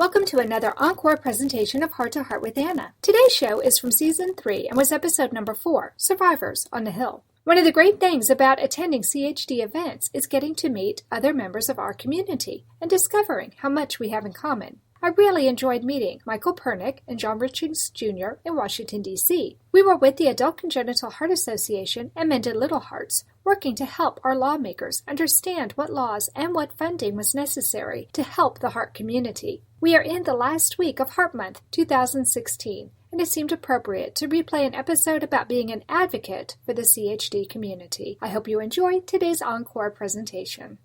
Welcome to another Encore presentation of Heart to Heart with Anna. Today's show is from Season 3 and was episode number 4, Survivors on the Hill. One of the great things about attending CHD events is getting to meet other members of our community and discovering how much we have in common. I really enjoyed meeting Michael Pernick and John Ritchings Jr. in Washington, D.C. We were with the Adult Congenital Heart Association and Mended Little Hearts, working to help our lawmakers understand what laws and what funding was necessary to help the heart community. We are in the last week of Heart Month 2016, and it seemed appropriate to replay an episode about being an advocate for the CHD community. I hope you enjoy today's Encore presentation.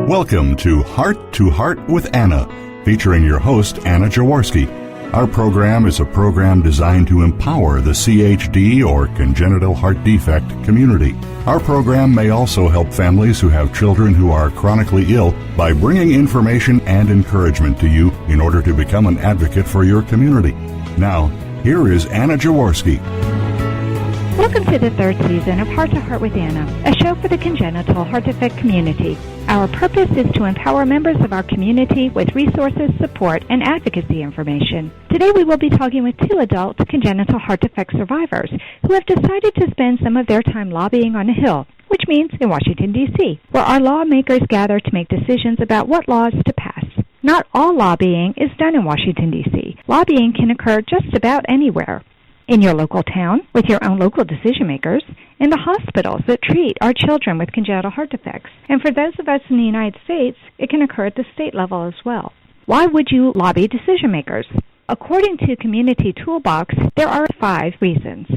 Welcome to Heart with Anna, featuring your host, Anna Jaworski. Our program is a program designed to empower the CHD or Congenital Heart Defect community. Our program may also help families who have children who are chronically ill by bringing information and encouragement to you in order to become an advocate for your community. Now, here is Anna Jaworski. Welcome to the third season of Heart to Heart with Anna, a show for the Congenital Heart Defect community. Our purpose is to empower members of our community with resources, support, and advocacy information. Today we will be talking with two adult congenital heart defect survivors who have decided to spend some of their time lobbying on the Hill, which means in Washington, D.C., where our lawmakers gather to make decisions about what laws to pass. Not all lobbying is done in Washington, D.C. Lobbying can occur just about anywhere. In your local town, with your own local decision makers, in the hospitals that treat our children with congenital heart defects. And for those of us in the United States, it can occur at the state level as well. Why would you lobby decision makers? According to Community Toolbox, there are 5 reasons.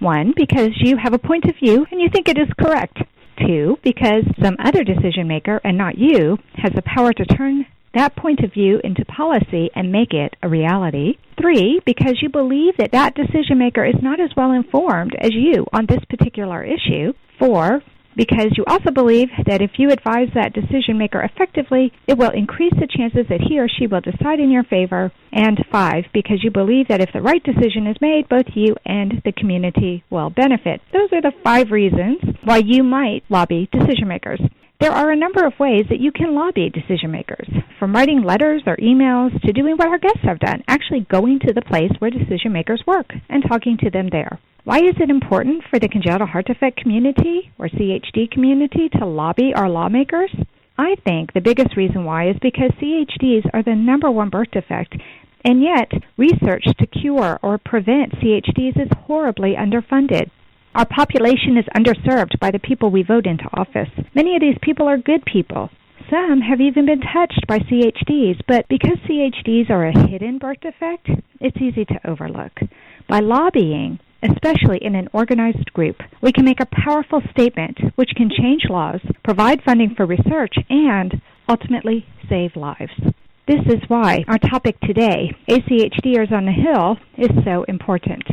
1, because you have a point of view and you think it is correct. 2, because some other decision maker, and not you, has the power to turn that point of view into policy and make it a reality. 3, because you believe that that decision maker is not as well informed as you on this particular issue. 4, because you also believe that if you advise that decision maker effectively, it will increase the chances that he or she will decide in your favor. And 5, because you believe that if the right decision is made, both you and the community will benefit. Those are the 5 reasons why you might lobby decision makers. There are a number of ways that you can lobby decision makers, from writing letters or emails to doing what our guests have done, actually going to the place where decision makers work and talking to them there. Why is it important for the congenital heart defect community or CHD community to lobby our lawmakers? I think the biggest reason why is because CHDs are the number 1 birth defect, and yet research to cure or prevent CHDs is horribly underfunded. Our population is underserved by the people we vote into office. Many of these people are good people. Some have even been touched by CHDs, but because CHDs are a hidden birth defect, it's easy to overlook. By lobbying, especially in an organized group, we can make a powerful statement which can change laws, provide funding for research, and ultimately save lives. This is why our topic today, ACHDers on the Hill, is so important.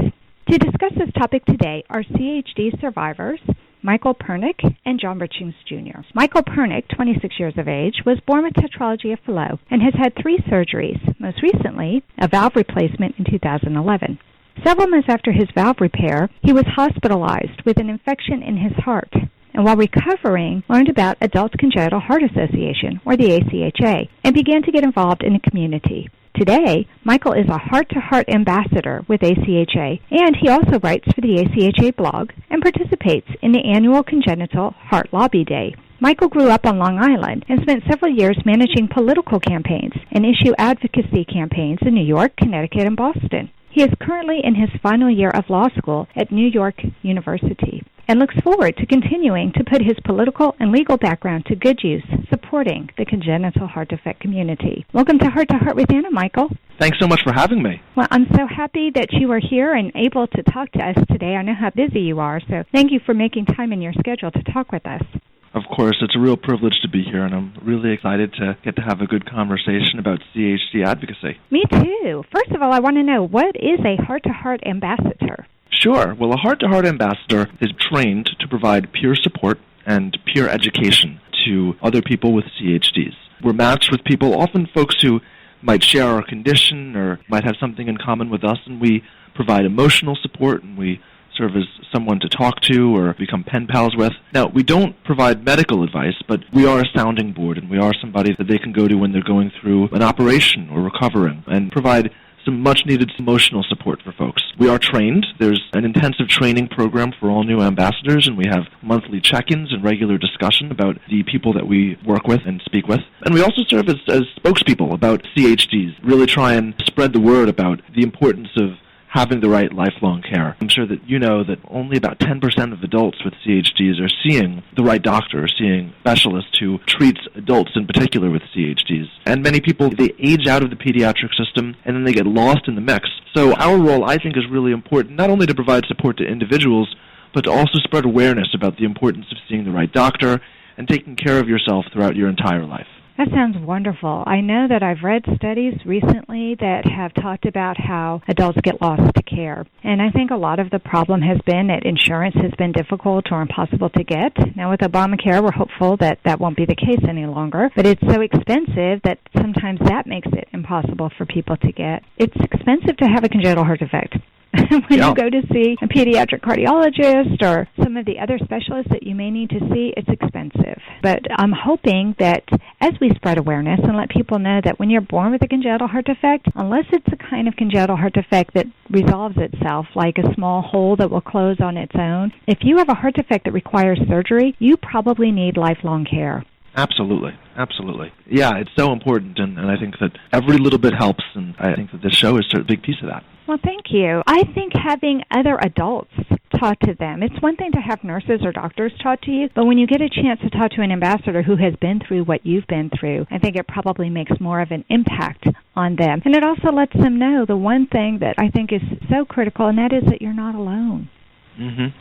To discuss this topic today are CHD survivors, Michael Pernick and John Ritchings Jr. Michael Pernick, 26 years of age, was born with tetralogy of Fallot and has had 3 surgeries, most recently a valve replacement in 2011. Several months after his valve repair, he was hospitalized with an infection in his heart, and while recovering, learned about Adult Congenital Heart Association, or the ACHA, and began to get involved in the community. Today, Michael is a heart-to-heart ambassador with ACHA, and he also writes for the ACHA blog and participates in the annual Congenital Heart Lobby Day. Michael grew up on Long Island and spent several years managing political campaigns and issue advocacy campaigns in New York, Connecticut, and Boston. He is currently in his final year of law school at New York University and looks forward to continuing to put his political and legal background to good use, supporting the congenital heart defect community. Welcome to Heart with Anna, Michael. Thanks so much for having me. Well, I'm so happy that you are here and able to talk to us today. I know how busy you are, so thank you for making time in your schedule to talk with us. Of course, it's a real privilege to be here, and I'm really excited to get to have a good conversation about CHD advocacy. Me too. First of all, I want to know, what is a heart-to-heart ambassador? Sure. Well, a heart-to-heart ambassador is trained to provide peer support and peer education to other people with CHDs. We're matched with people, often folks who might share our condition or might have something in common with us, and we provide emotional support, and we serve as someone to talk to or become pen pals with. Now, we don't provide medical advice, but we are a sounding board, and we are somebody that they can go to when they're going through an operation or recovering, and provide some much-needed emotional support for folks. We are trained. There's an intensive training program for all new ambassadors, and we have monthly check-ins and regular discussion about the people that we work with and speak with. And we also serve as spokespeople about CHDs, really try and spread the word about the importance of having the right lifelong care. I'm sure that you know that only about 10% of adults with CHDs are seeing the right doctor, or seeing specialists who treats adults in particular with CHDs. And many people, they age out of the pediatric system and then they get lost in the mix. So our role, I think, is really important, not only to provide support to individuals, but to also spread awareness about the importance of seeing the right doctor and taking care of yourself throughout your entire life. That sounds wonderful. I know that I've read studies recently that have talked about how adults get lost to care. And I think a lot of the problem has been that insurance has been difficult or impossible to get. Now with Obamacare, we're hopeful that that won't be the case any longer. But it's so expensive that sometimes that makes it impossible for people to get. It's expensive to have a congenital heart defect. When you go to see a pediatric cardiologist or some of the other specialists that you may need to see, it's expensive. But I'm hoping that as we spread awareness and let people know that when you're born with a congenital heart defect, unless it's a kind of congenital heart defect that resolves itself, like a small hole that will close on its own, if you have a heart defect that requires surgery, you probably need lifelong care. Absolutely. Absolutely. Yeah, it's so important, and I think that every little bit helps, and I think that this show is a big piece of that. Well, thank you. I think having other adults talk to them, it's one thing to have nurses or doctors talk to you, but when you get a chance to talk to an ambassador who has been through what you've been through, I think it probably makes more of an impact on them. And it also lets them know the one thing that I think is so critical, and that is that you're not alone.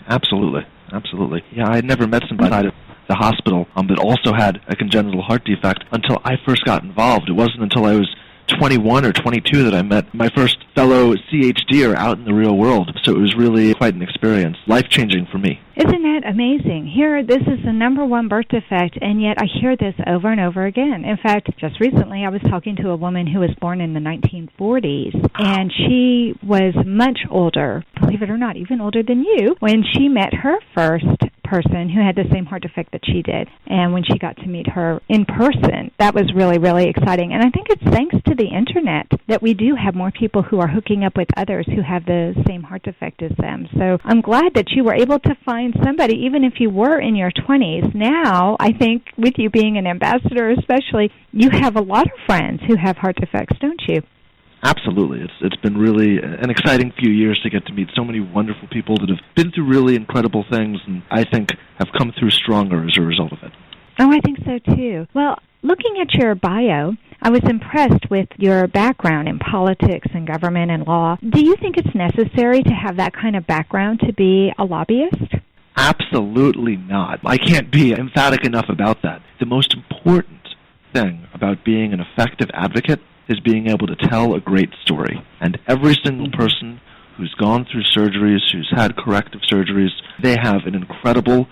Absolutely. Absolutely. Yeah, I had never met somebody at the hospital that also had a congenital heart defect until I first got involved. It wasn't until I was 21 or 22 that I met my first fellow CHDer out in the real world. So it was really quite an experience, life-changing for me. Isn't that amazing? Here, this is the number one birth defect, and yet I hear this over and over again. In fact, just recently I was talking to a woman who was born in the 1940s, and she was much older, believe it or not, even older than you, when she met her first person who had the same heart defect that she did. And when she got to meet her in person, that was really, really exciting. And I think it's thanks to the Internet that we do have more people who are hooking up with others who have the same heart defect as them. So I'm glad that you were able to find somebody, even if you were in your 20s. Now, I think with you being an ambassador especially, you have a lot of friends who have heart defects, don't you? Absolutely. It's been really an exciting few years to get to meet so many wonderful people that have been through really incredible things, and I think have come through stronger as a result of it. Oh, I think so too. Well, looking at your bio, I was impressed with your background in politics and government and law. Do you think it's necessary to have that kind of background to be a lobbyist? Absolutely not. I can't be emphatic enough about that. The most important thing about being an effective advocate is being able to tell a great story. And every single person who's gone through surgeries, who's had corrective surgeries, they have an incredible,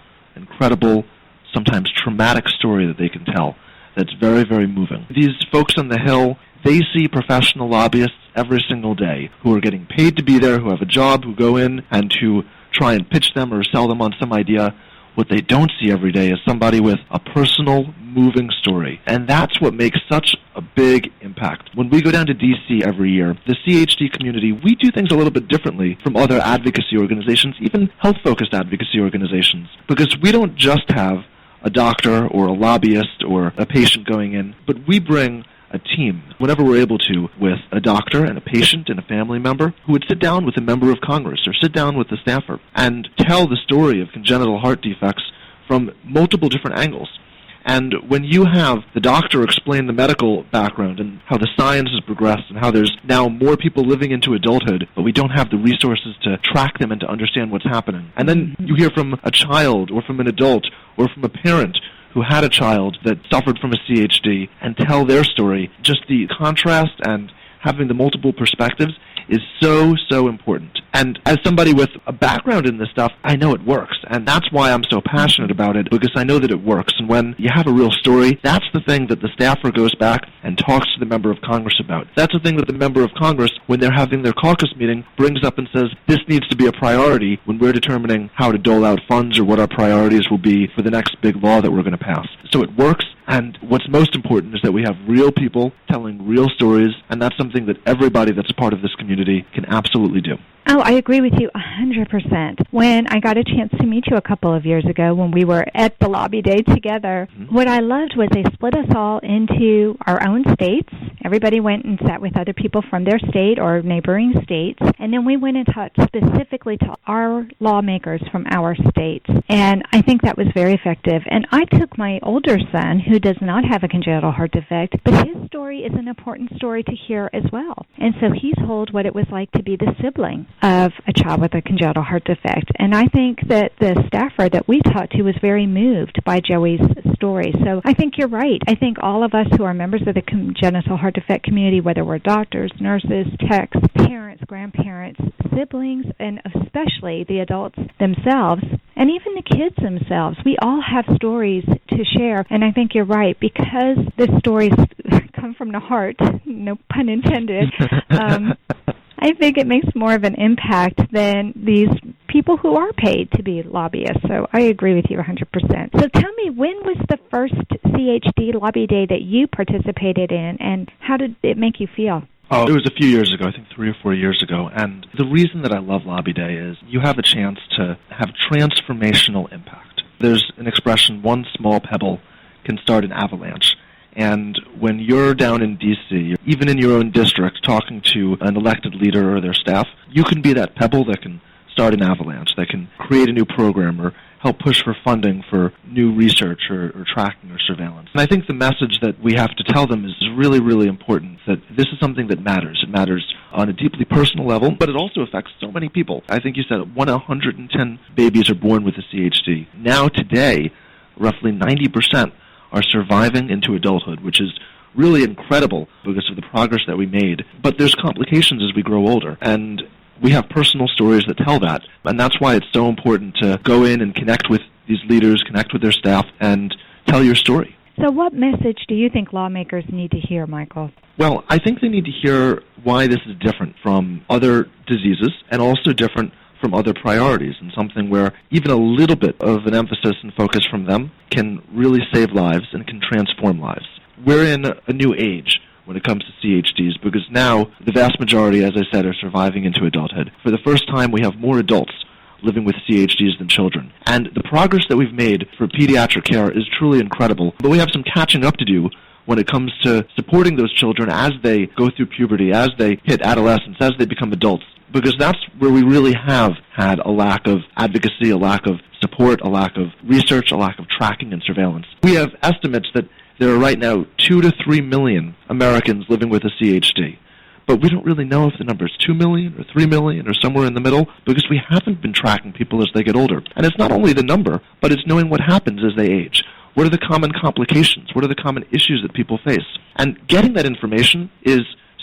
sometimes traumatic story that they can tell that's very, very moving. These folks on the Hill, they see professional lobbyists every single day who are getting paid to be there, who have a job, who go in and who try and pitch them or sell them on some idea. What they don't see every day is somebody with a personal, moving story. And that's what makes such a big impact. When we go down to D.C. every year, the CHD community, we do things a little bit differently from other advocacy organizations, even health-focused advocacy organizations, because we don't just have a doctor or a lobbyist or a patient going in, but we bring a team, whenever we're able to, with a doctor and a patient and a family member who would sit down with a member of Congress or sit down with a staffer and tell the story of congenital heart defects from multiple different angles. And when you have the doctor explain the medical background and how the science has progressed and how there's now more people living into adulthood, but we don't have the resources to track them and to understand what's happening. And then you hear from a child or from an adult or from a parent who had a child that suffered from a CHD and tell their story. Just the contrast and having the multiple perspectives, is so, so important. And as somebody with a background in this stuff, I know it works. And that's why I'm so passionate about it, because I know that it works. And when you have a real story, that's the thing that the staffer goes back and talks to the member of Congress about. That's the thing that the member of Congress, when they're having their caucus meeting, brings up and says, this needs to be a priority when we're determining how to dole out funds or what our priorities will be for the next big law that we're going to pass. So it works. And what's most important is that we have real people telling real stories, and that's something that everybody that's a part of this community can absolutely do. Oh, I agree with you 100%. When I got a chance to meet you a couple of years ago when we were at the lobby day together, what I loved was they split us all into our own states. Everybody went and sat with other people from their state or neighboring states, and then we went and talked specifically to our lawmakers from our states. And I think that was very effective. And I took my older son, who does not have a congenital heart defect, but his story is an important story to hear as well. And so he told what it was like to be the sibling of a child with a congenital heart defect. And I think that the staffer that we talked to was very moved by Joey's story. So I think you're right. I think all of us who are members of the congenital heart defect community, whether we're doctors, nurses, techs, parents, grandparents, siblings, and especially the adults themselves, and even the kids themselves, we all have stories to share. And I think you're right, because the stories come from the heart, no pun intended, I think it makes more of an impact than these people who are paid to be lobbyists. So I agree with you 100%. So tell me, when was the first CHD lobby day that you participated in, and how did it make you feel? Oh, it was a few years ago, I think 3 or 4 years ago. And the reason that I love Lobby Day is you have a chance to have transformational impact. There's an expression, one small pebble can start an avalanche. And when you're down in D.C., even in your own district, talking to an elected leader or their staff, you can be that pebble that can start an avalanche, that can create a new program or help push for funding for new research or tracking or surveillance. And I think the message that we have to tell them is really, really important, that this is something that matters. It matters on a deeply personal level, but it also affects so many people. I think you said 110 babies are born with a CHD. Now, today, roughly 90% are surviving into adulthood, which is really incredible because of the progress that we made. But there's complications as we grow older, and we have personal stories that tell that, and that's why it's so important to go in and connect with these leaders, connect with their staff, and tell your story. So what message do you think lawmakers need to hear, Michael? Well, I think they need to hear why this is different from other diseases and also different from other priorities, and something where even a little bit of an emphasis and focus from them can really save lives and can transform lives. We're in a new age when it comes to CHDs, because now the vast majority, as I said, are surviving into adulthood. For the first time, we have more adults living with CHDs than children. And the progress that we've made for pediatric care is truly incredible, but we have some catching up to do when it comes to supporting those children as they go through puberty, as they hit adolescence, as they become adults, because that's where we really have had a lack of advocacy, a lack of support, a lack of research, a lack of tracking and surveillance. We have estimates that there are right now 2 to 3 million Americans living with a CHD. But we don't really know if the number is 2 million or 3 million or somewhere in the middle, because we haven't been tracking people as they get older. And it's not only the number, but it's knowing what happens as they age. What are the common complications? What are the common issues that people face? And getting that information is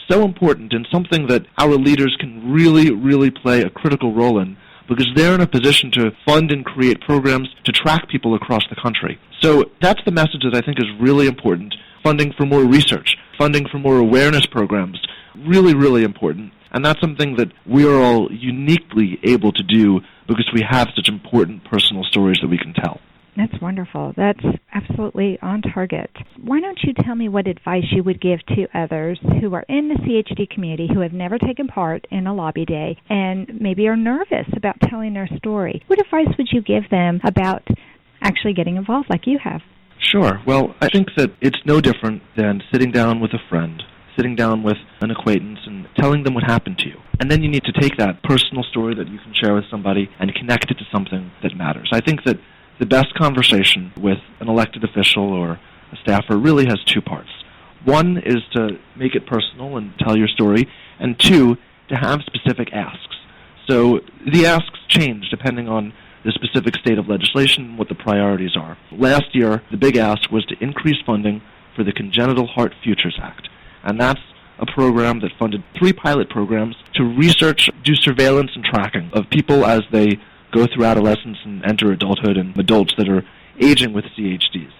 so important and something that our leaders can really, really play a critical role in, because they're in a position to fund and create programs to track people across the country. So that's the message that I think is really important. Funding for more research, funding for more awareness programs, really, really important. And that's something that we are all uniquely able to do because we have such important personal stories that we can tell. That's wonderful. That's absolutely on target. Why don't you tell me what advice you would give to others who are in the CHD community who have never taken part in a lobby day and maybe are nervous about telling their story? What advice would you give them about actually getting involved like you have? Sure. Well, I think that it's no different than sitting down with a friend, sitting down with an acquaintance and telling them what happened to you. And then you need to take that personal story that you can share with somebody and connect it to something that matters. I think that the best conversation with an elected official or a staffer really has two parts. One is to make it personal and tell your story, and two, to have specific asks. So the asks change depending on the specific state of legislation and what the priorities are. Last year, the big ask was to increase funding for the Congenital Heart Futures Act, and that's a program that funded 3 pilot programs to research, do surveillance and tracking of people as they go through adolescence and enter adulthood, and adults that are aging with CHDs,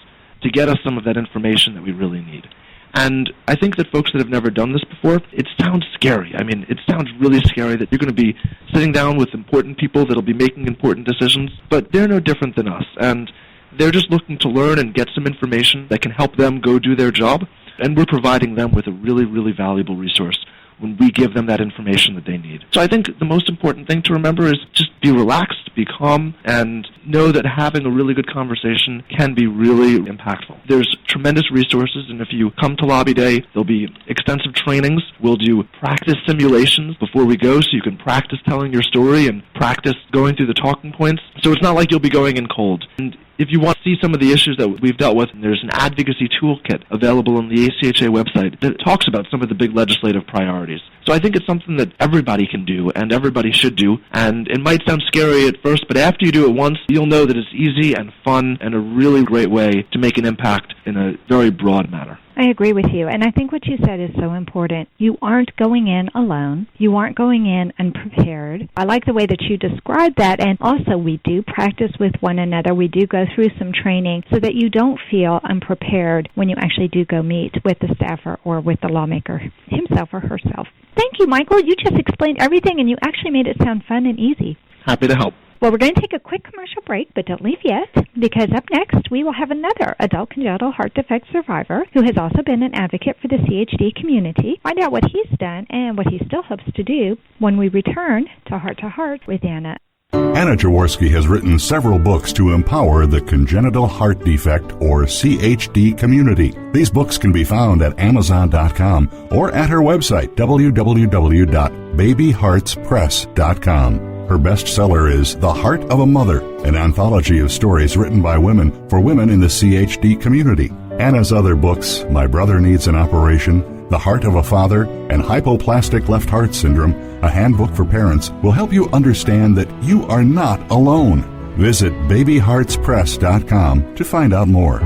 to get us some of that information that we really need. And I think that folks that have never done this before, it sounds scary. I mean, it sounds really scary that you're going to be sitting down with important people that will be making important decisions, but they're no different than us. And they're just looking to learn and get some information that can help them go do their job, and we're providing them with a really, really valuable resource when we give them that information that they need. So I think the most important thing to remember is just be relaxed, be calm, and know that having a really good conversation can be really impactful. There's tremendous resources, and if you come to Lobby Day, there'll be extensive trainings. We'll do practice simulations before we go, so you can practice telling your story and practice going through the talking points. So it's not like you'll be going in cold. And if you want to see some of the issues that we've dealt with, there's an advocacy toolkit available on the ACHA website that talks about some of the big legislative priorities. So I think it's something that everybody can do and everybody should do. And it might sound scary at first, but after you do it once, you'll know that it's easy and fun and a really great way to make an impact in a very broad manner. I agree with you, and I think what you said is so important. You aren't going in alone. You aren't going in unprepared. I like the way that you described that, and also we do practice with one another. We do go through some training so that you don't feel unprepared when you actually do go meet with the staffer or with the lawmaker himself or herself. Thank you, Michael. You just explained everything, and you actually made it sound fun and easy. Happy to help. Well, we're going to take a quick commercial break, but don't leave yet, because up next we will have another adult congenital heart defect survivor who has also been an advocate for the CHD community. Find out what he's done and what he still hopes to do when we return to Heart with Anna. Anna Jaworski has written several books to empower the congenital heart defect, or CHD, community. These books can be found at Amazon.com or at her website, www.babyheartspress.com. Her bestseller is The Heart of a Mother, an anthology of stories written by women for women in the CHD community. Anna's other books, My Brother Needs an Operation, The Heart of a Father, and Hypoplastic Left Heart Syndrome, a handbook for parents, will help you understand that you are not alone. Visit babyheartspress.com to find out more.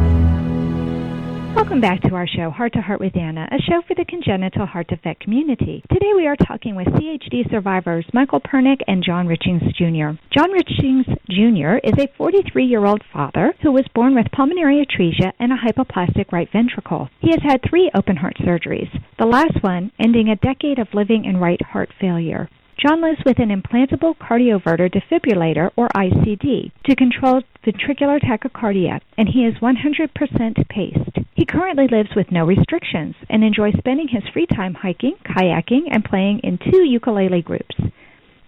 Welcome back to our show, Heart to Heart with Anna, a show for the congenital heart defect community. Today we are talking with CHD survivors Michael Pernick and John Ritchings Jr. John Ritchings Jr. is a 43-year-old father who was born with pulmonary atresia and a hypoplastic right ventricle. He has had 3 open heart surgeries, the last one ending a decade of living in right heart failure. John lives with an implantable cardioverter defibrillator, or ICD, to control ventricular tachycardia, and he is 100% paced. He currently lives with no restrictions and enjoys spending his free time hiking, kayaking, and playing in 2 ukulele groups.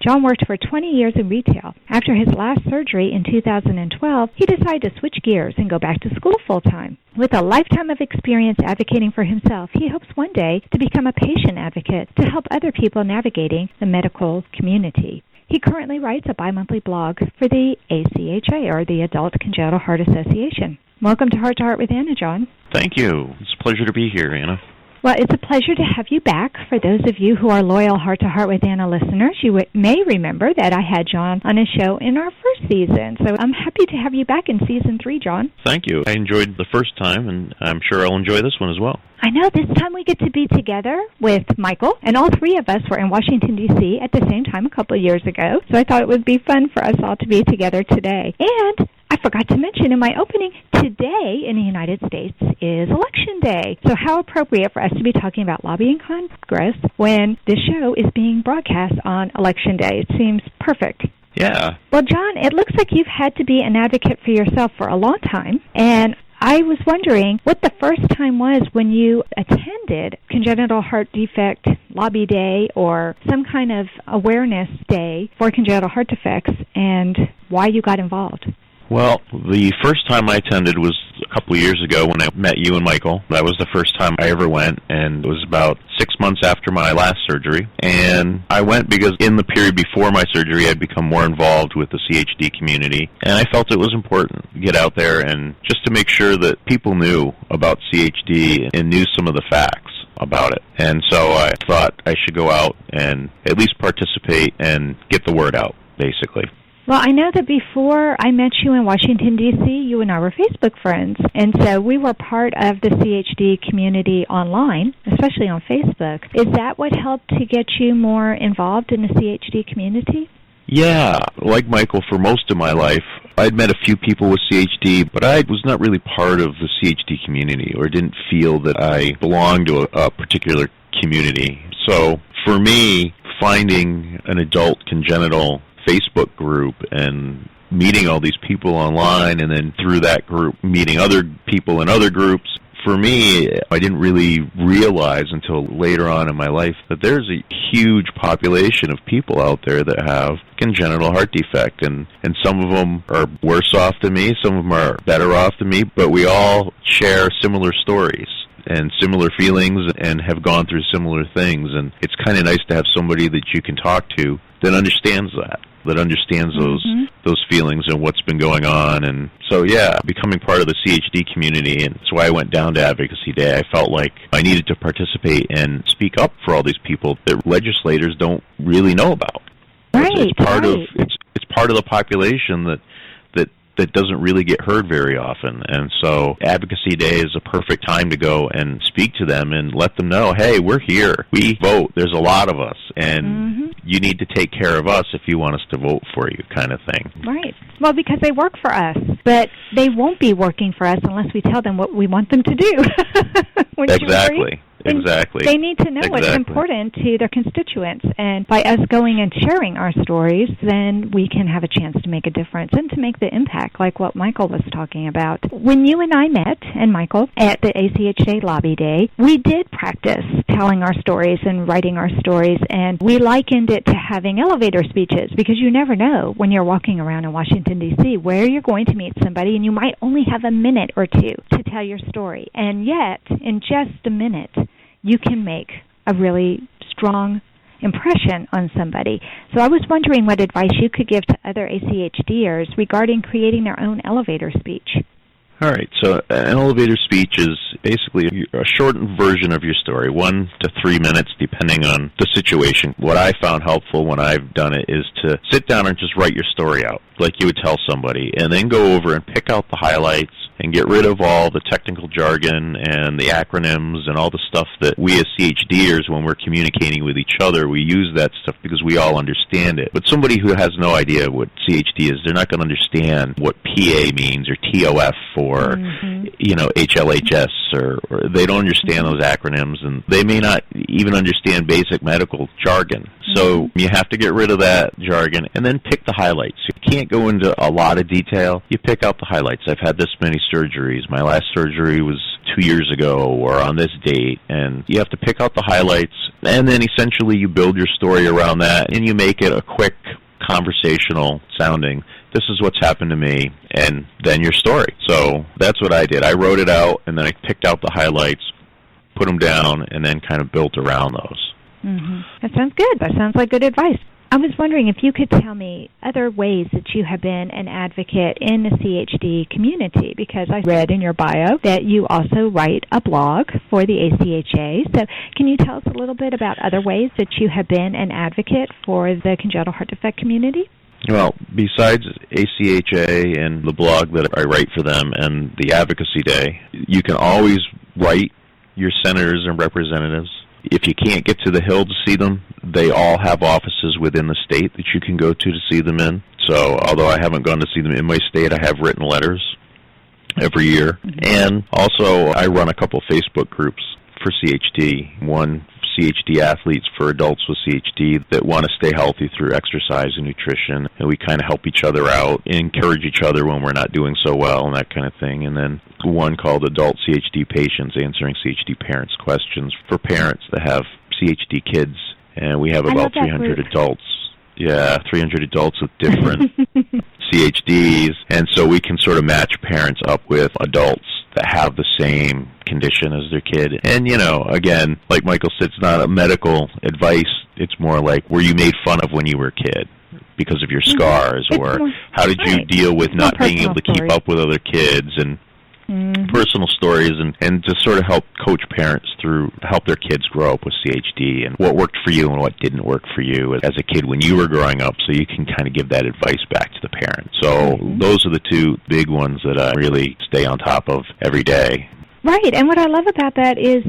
John worked for 20 years in retail. After his last surgery in 2012, he decided to switch gears and go back to school full-time. With a lifetime of experience advocating for himself, he hopes one day to become a patient advocate to help other people navigating the medical community. He currently writes a bi-monthly blog for the ACHA, or the Adult Congenital Heart Association. Welcome to Heart with Anna, John. Thank you. It's a pleasure to be here, Anna. Well, it's a pleasure to have you back. For those of you who are loyal Heart with Anna listeners, you may remember that I had John on a show in our first season. So I'm happy to have you back in Season 3, John. Thank you. I enjoyed the first time, and I'm sure I'll enjoy this one as well. I know. This time we get to be together with Michael, and all 3 of us were in Washington, D.C. at the same time a couple of years ago. So I thought it would be fun for us all to be together today. And I forgot to mention in my opening, today in the United States is Election Day. So how appropriate for us to be talking about lobbying Congress when this show is being broadcast on Election Day. It seems perfect. Yeah. Well, John, it looks like you've had to be an advocate for yourself for a long time, and I was wondering what the first time was when you attended Congenital Heart Defect Lobby Day or some kind of awareness day for congenital heart defects, and why you got involved. Well, the first time I attended was a couple of years ago when I met you and Michael. That was the first time I ever went, and it was about 6 months after my last surgery. And I went because in the period before my surgery, I'd become more involved with the CHD community, and I felt it was important to get out there and just to make sure that people knew about CHD and knew some of the facts about it. And so I thought I should go out and at least participate and get the word out, basically. Well, I know that before I met you in Washington, D.C., you and I were Facebook friends, and so we were part of the CHD community online, especially on Facebook. Is that what helped to get you more involved in the CHD community? Yeah, like Michael, for most of my life, I'd met a few people with CHD, but I was not really part of the CHD community or didn't feel that I belonged to a particular community. So for me, finding an adult congenital Facebook group and meeting all these people online and then through that group meeting other people in other groups, for me, I didn't really realize until later on in my life that there's a huge population of people out there that have congenital heart defect, and some of them are worse off than me, some of them are better off than me, but we all share similar stories and similar feelings and have gone through similar things, and it's kind of nice to have somebody that you can talk to that understands those feelings and what's been going on. And so, yeah, becoming part of the CHD community, and that's why I went down to Advocacy Day. I felt like I needed to participate and speak up for all these people that legislators don't really know about. Right, it's part of the population that doesn't really get heard very often. And so Advocacy Day is a perfect time to go and speak to them and let them know, hey, we're here. We vote. There's a lot of us, and you need to take care of us if you want us to vote for you, kind of thing. Right. Well, because they work for us, but they won't be working for us unless we tell them what we want them to do. Exactly. Exactly. They need to know what's important to their constituents, and by us going and sharing our stories, then we can have a chance to make a difference and to make the impact like what Michael was talking about. When you and I met, and Michael, at the ACHD Lobby Day, we did practice telling our stories and writing our stories, and we likened it to having elevator speeches, because you never know when you're walking around in Washington, D.C., where you're going to meet somebody, and you might only have a minute or two to tell your story. And yet, in just a minute, you can make a really strong impression on somebody. So I was wondering what advice you could give to other ACHDers regarding creating their own elevator speech. All right, so an elevator speech is basically a shortened version of your story, 1 to 3 minutes, depending on the situation. What I found helpful when I've done it is to sit down and just write your story out, like you would tell somebody, and then go over and pick out the highlights and get rid of all the technical jargon and the acronyms and all the stuff that we as CHDers, when we're communicating with each other, we use that stuff because we all understand it. But somebody who has no idea what CHD is, they're not going to understand what PA means or TOF or, HLHS, or they don't understand those acronyms, and they may not even understand basic medical jargon. So you have to get rid of that jargon and then pick the highlights. You can't go into a lot of detail. You pick out the highlights. I've had this many surgeries. My last surgery was 2 years ago or on this date, and you have to pick out the highlights, and then essentially you build your story around that, and you make it a quick, conversational sounding, this is what's happened to me, and then your story. So that's what I did. I wrote it out, and then I picked out the highlights, put them down, and then kind of built around those. That sounds good. That sounds like good advice. I was wondering if you could tell me other ways that you have been an advocate in the CHD community, because I read in your bio that you also write a blog for the ACHA. So can you tell us a little bit about other ways that you have been an advocate for the congenital heart defect community? Well, besides ACHA and the blog that I write for them and the Advocacy Day, you can always write your senators and representatives. If you can't get to the Hill to see them, they all have offices within the state that you can go to see them in. So although I haven't gone to see them in my state, I have written letters every year. And also I run a couple Facebook groups for CHD. One, CHD athletes for adults with CHD that want to stay healthy through exercise and nutrition, and we kind of help each other out, encourage each other when we're not doing so well and that kind of thing. And then one called Adult CHD Patients, answering CHD parents' questions for parents that have CHD kids, and we have about 300 adults. Yeah, 300 adults with different CHDs, and so we can sort of match parents up with adults that have the same condition as their kid. And, again, like Michael said, it's not a medical advice. It's more like, were you made fun of when you were a kid because of your scars? Or how did you deal with not being able to keep up with other kids? And personal personal stories and to sort of help coach parents through, help their kids grow up with CHD and what worked for you and what didn't work for you as a kid when you were growing up, so you can kind of give that advice back to the parents. So those are the two big ones that I really stay on top of every day. Right, and what I love about that is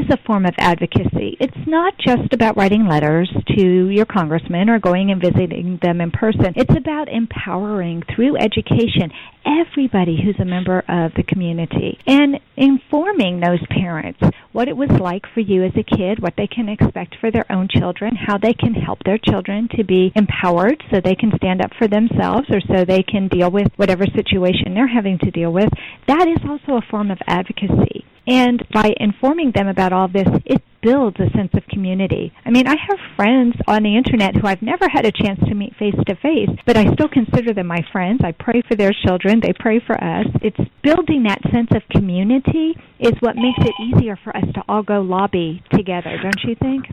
a form of advocacy. It's not just about writing letters to your congressman or going and visiting them in person. It's about empowering, through education, everybody who's a member of the community and informing those parents what it was like for you as a kid, what they can expect for their own children, how they can help their children to be empowered so they can stand up for themselves or so they can deal with whatever situation they're having to deal with. That is also a form of advocacy. And by informing them about all this, it builds a sense of community. I mean, I have friends on the Internet who I've never had a chance to meet face-to-face, but I still consider them my friends. I pray for their children. They pray for us. It's building that sense of community is what makes it easier for us to all go lobby together, don't you think?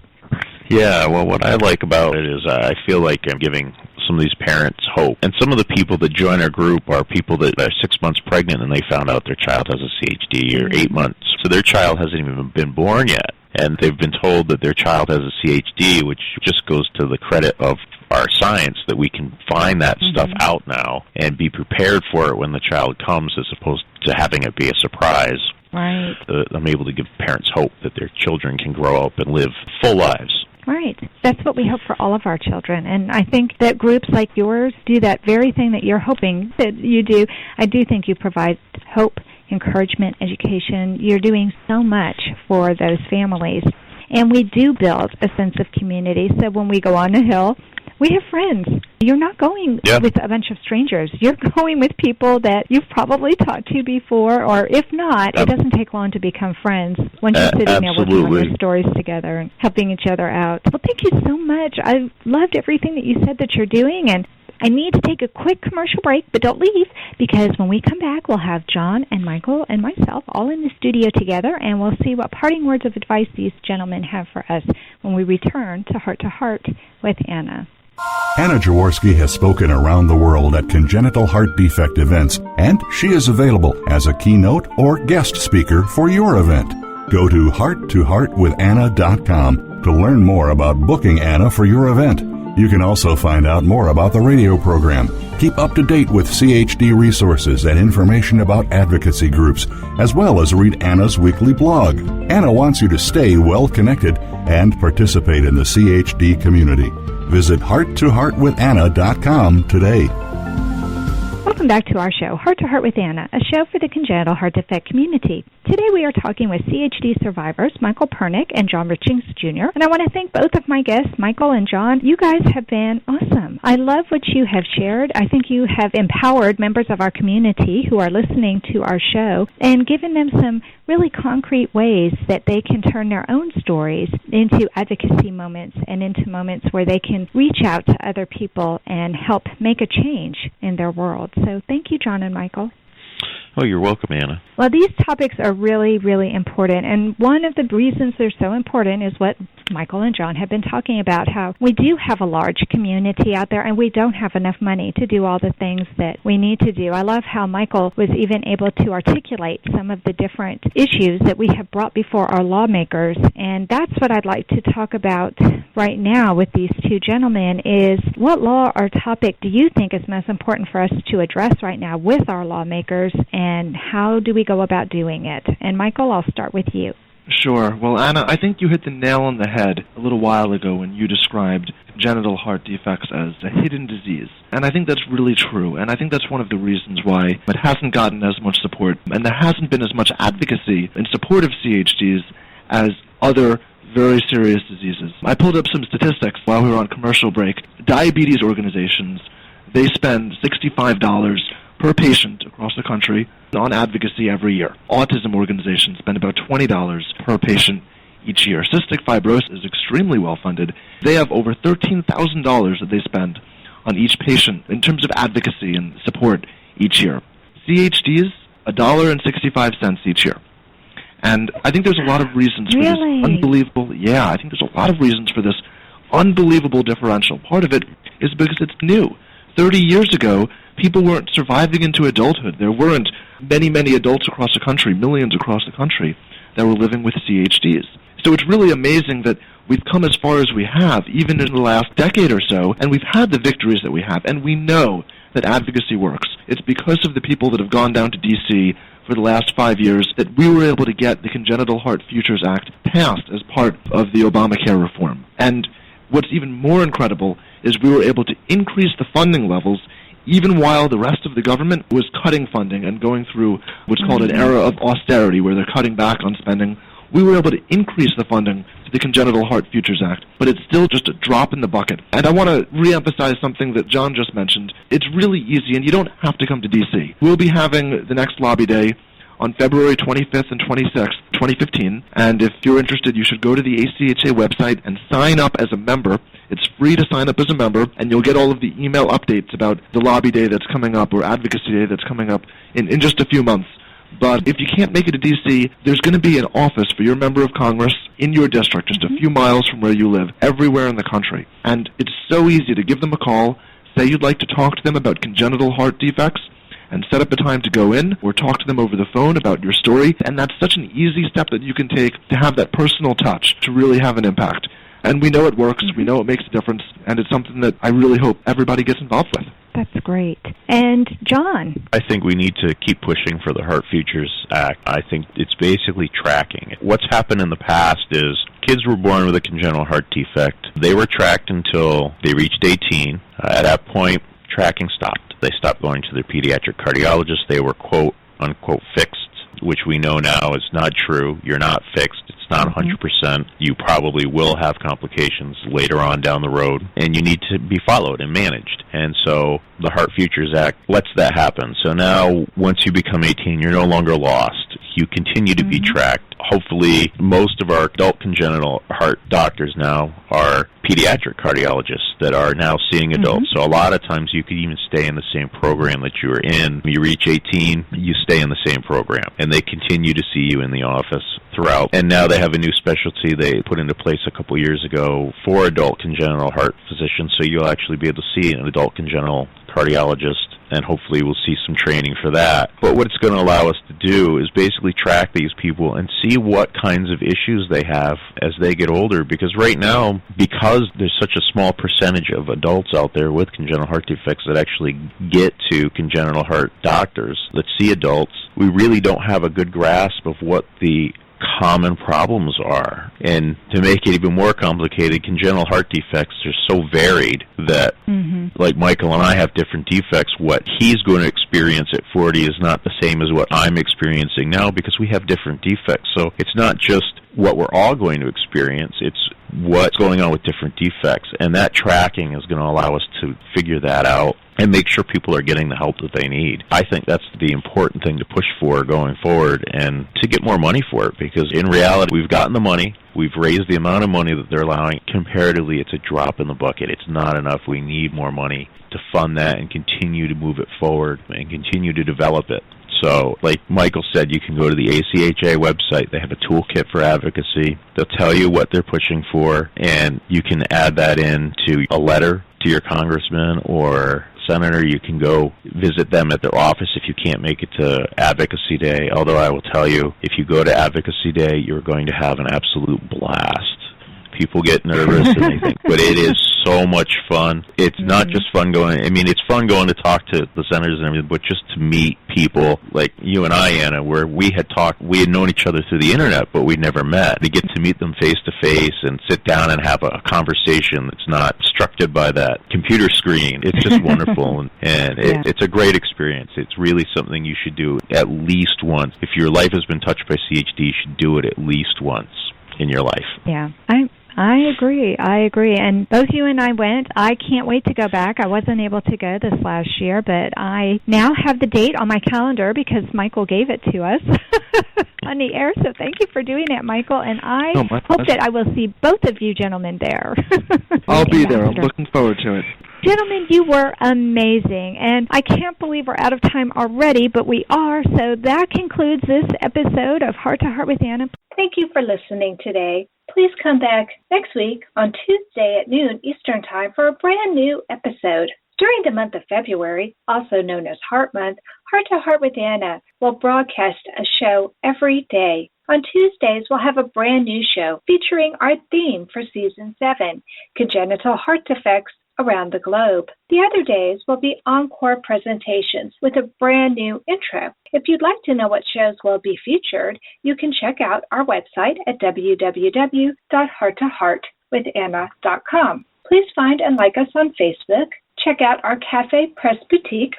Yeah, well, what I like about it is I feel like I'm giving some of these parents hope. And some of the people that join our group are people that are 6 months pregnant and they found out their child has a CHD, or 8 months. So their child hasn't even been born yet. And they've been told that their child has a CHD, which just goes to the credit of our science that we can find that stuff out now and be prepared for it when the child comes, as opposed to having it be a surprise. Right. I'm able to give parents hope that their children can grow up and live full lives. Right. That's what we hope for all of our children. And I think that groups like yours do that very thing that you're hoping that you do. I do think you provide hope, encouragement, education. You're doing so much for those families. And we do build a sense of community. So when we go on the Hill, we have friends. You're not going with a bunch of strangers. You're going with people that you've probably talked to before, or if not, it doesn't take long to become friends once you're sitting there working on your stories together and helping each other out. Well, thank you so much. I loved everything that you said that you're doing, and I need to take a quick commercial break, but don't leave, because when we come back, we'll have John and Michael and myself all in the studio together, and we'll see what parting words of advice these gentlemen have for us when we return to Heart with Anna. Anna Jaworski has spoken around the world at congenital heart defect events, and she is available as a keynote or guest speaker for your event. Go to hearttoheartwithanna.com to learn more about booking Anna for your event. You can also find out more about the radio program, keep up to date with CHD resources and information about advocacy groups, as well as read Anna's weekly blog. Anna wants you to stay well connected and participate in the CHD community. Visit hearttoheartwithanna.com today. Welcome back to our show, Heart to Heart with Anna, a show for the congenital heart defect community. Today we are talking with CHD survivors, Michael Pernick and John Ritchings Jr. And I want to thank both of my guests, Michael and John. You guys have been awesome. I love what you have shared. I think you have empowered members of our community who are listening to our show and given them some really concrete ways that they can turn their own stories into advocacy moments and into moments where they can reach out to other people and help make a change in their world. So thank you, John and Michael. Oh, you're welcome, Anna. Well, these topics are really, really important, and one of the reasons they're so important is what Michael and John have been talking about, how we do have a large community out there, and we don't have enough money to do all the things that we need to do. I love how Michael was even able to articulate some of the different issues that we have brought before our lawmakers, and that's what I'd like to talk about right now with these two gentlemen is what law or topic do you think is most important for us to address right now with our lawmakers, and how do we go about doing it? And Michael, I'll start with you. Sure. Well, Anna, I think you hit the nail on the head a little while ago when you described congenital heart defects as a hidden disease. And I think that's really true. And I think that's one of the reasons why it hasn't gotten as much support and there hasn't been as much advocacy in support of CHDs as other very serious diseases. I pulled up some statistics while we were on commercial break. Diabetes organizations, they spend $65 per patient across the country on advocacy every year. Autism organizations spend about $20 per patient each year. Cystic fibrosis is extremely well funded. They have over $13,000 that they spend on each patient in terms of advocacy and support each year. CHDs, $1.65 each year. And I think there's a lot of reasons for this unbelievable, I think there's a lot of reasons for this unbelievable differential. Part of it is because it's new. 30 years ago, people weren't surviving into adulthood. There weren't many, many adults across the country, millions across the country, that were living with CHDs. So it's really amazing that we've come as far as we have, even in the last decade or so, and we've had the victories that we have, and we know that advocacy works. It's because of the people that have gone down to D.C. for the last 5 years that we were able to get the Congenital Heart Futures Act passed as part of the Obamacare reform. And what's even more incredible is we were able to increase the funding levels even while the rest of the government was cutting funding and going through what's called an era of austerity, where they're cutting back on spending. We were able to increase the funding to the Congenital Heart Futures Act, but it's still just a drop in the bucket. And I want to reemphasize something that John just mentioned. It's really easy, and you don't have to come to D.C. We'll be having the next lobby day on February 25th and 26th, 2015, and if you're interested, you should go to the ACHA website and sign up as a member. It's free to sign up as a member, and you'll get all of the email updates about the lobby day that's coming up, or advocacy day that's coming up in just a few months. But if you can't make it to D.C., there's going to be an office for your member of Congress in your district, just a few miles from where you live, everywhere in the country. And it's so easy to give them a call, say you'd like to talk to them about congenital heart defects, and set up a time to go in or talk to them over the phone about your story. And that's such an easy step that you can take to have that personal touch, to really have an impact. And we know it works, we know it makes a difference, and it's something that I really hope everybody gets involved with. That's great. And John? I think we need to keep pushing for the Heart Futures Act. I think it's basically tracking it. What's happened in the past is kids were born with a congenital heart defect. They were tracked until they reached 18. At that point, tracking stopped. They stopped going to their pediatric cardiologist. They were, quote, unquote, fixed, which we know now is not true. You're not fixed. It's not 100%. You probably will have complications later on down the road, and you need to be followed and managed. And so the Heart Futures Act lets that happen. So now, once you become 18, you're no longer lost. You continue to be tracked. Hopefully, most of our adult congenital heart doctors now are pediatric cardiologists that are now seeing adults. So a lot of times you could even stay in the same program that you were in. When you reach 18, you stay in the same program, and they continue to see you in the office throughout. And now they have a new specialty they put into place a couple years ago for adult congenital heart physicians, so you'll actually be able to see an adult congenital cardiologist, and hopefully we'll see some training for that. But what it's going to allow us to do is basically track these people and see what kinds of issues they have as they get older, because right now, because there's such a small percentage of adults out there with congenital heart defects that actually get to congenital heart doctors that see adults, we really don't have a good grasp of what the common problems are. And to make it even more complicated, congenital heart defects are so varied that, like Michael and I have different defects, what he's going to experience at 40 is not the same as what I'm experiencing now, because we have different defects. So it's not just what we're all going to experience, it's what's going on with different defects. And that tracking is going to allow us to figure that out and make sure people are getting the help that they need. I think that's the important thing to push for going forward, and to get more money for it, because in reality, we've gotten the money, we've raised the amount of money that they're allowing. Comparatively, it's a drop in the bucket. It's not enough. We need more money to fund that and continue to move it forward and continue to develop it. So, like Michael said, you can go to the ACHA website. They have a toolkit for advocacy. They'll tell you what they're pushing for, and you can add that into a letter to your congressman or senator. You can go visit them at their office if you can't make it to Advocacy Day. Although I will tell you, if you go to Advocacy Day, you're going to have an absolute blast. People get nervous and they think, but it is so much fun. It's not just fun going, I mean, it's fun going to talk to the senators and everything, but just to meet people like you and I, Anna, where we had known each other through the internet, but we'd never met. To get to meet them face to face and sit down and have a conversation that's not obstructed by that computer screen. It's just wonderful, and it's a great experience. It's really something you should do at least once. If your life has been touched by CHD, you should do it at least once in your life. Yeah, I agree. And both you and I went. I can't wait to go back. I wasn't able to go this last year, but I now have the date on my calendar because Michael gave it to us on the air. So thank you for doing that, Michael. And I hope that I will see both of you gentlemen there. I'll be there. I'm looking forward to it. Gentlemen, you were amazing, and I can't believe we're out of time already, but we are, so that concludes this episode of Heart to Heart with Anna. Thank you for listening today. Please come back next week on Tuesday at noon Eastern Time for a brand new episode. During the month of February, also known as Heart Month, Heart to Heart with Anna will broadcast a show every day. On Tuesdays, we'll have a brand new show featuring our theme for Season 7, Congenital Heart Defects Around the Globe. The other days will be Encore presentations with a brand new intro. If you'd like to know what shows will be featured, you can check out our website at www.hearttoheartwithanna.com. Please find and like us on Facebook. Check out our Cafe Press Boutique.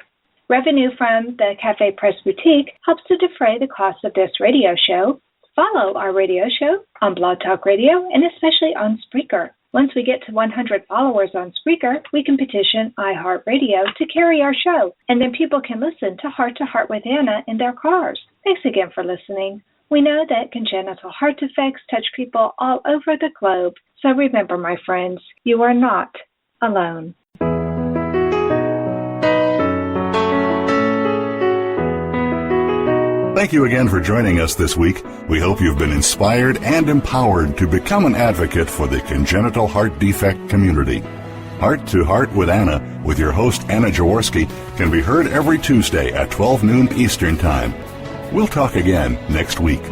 Revenue from the Cafe Press Boutique helps to defray the cost of this radio show. Follow our radio show on Blog Talk Radio and especially on Spreaker. Once we get to 100 followers on Spreaker, we can petition iHeartRadio to carry our show, and then people can listen to Heart with Anna in their cars. Thanks again for listening. We know that congenital heart defects touch people all over the globe. So remember, my friends, you are not alone. Thank you again for joining us this week. We hope you've been inspired and empowered to become an advocate for the congenital heart defect community. Heart to Heart with Anna, with your host Anna Jaworski, can be heard every Tuesday at 12 noon Eastern Time. We'll talk again next week.